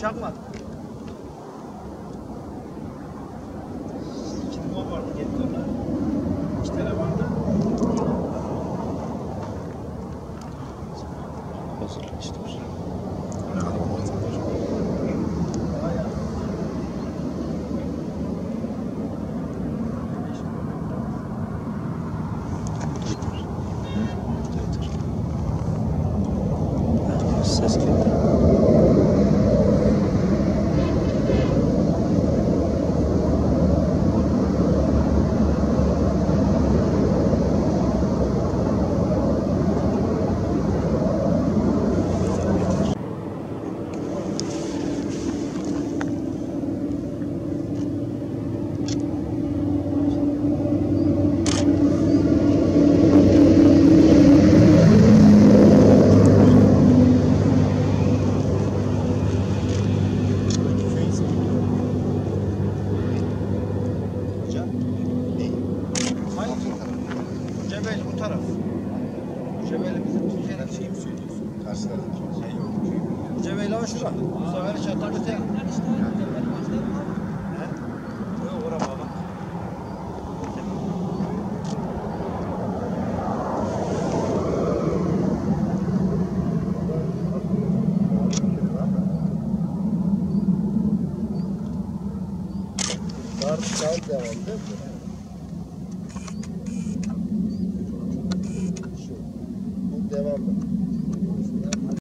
Çakmadı. İki duman vardı, gelip onlar. İki tane vardı. Hazırlık işte. Ses geldi. Cebel bu taraf. Cebel bizim Türkiye'de şey mi söylüyorsun? Karşılardaki şey yok. Cebel ama şura. Bu sefer çatarlı tek. He? Yok ora baba. Dar devam değil mi? Şu. Bu devamlı.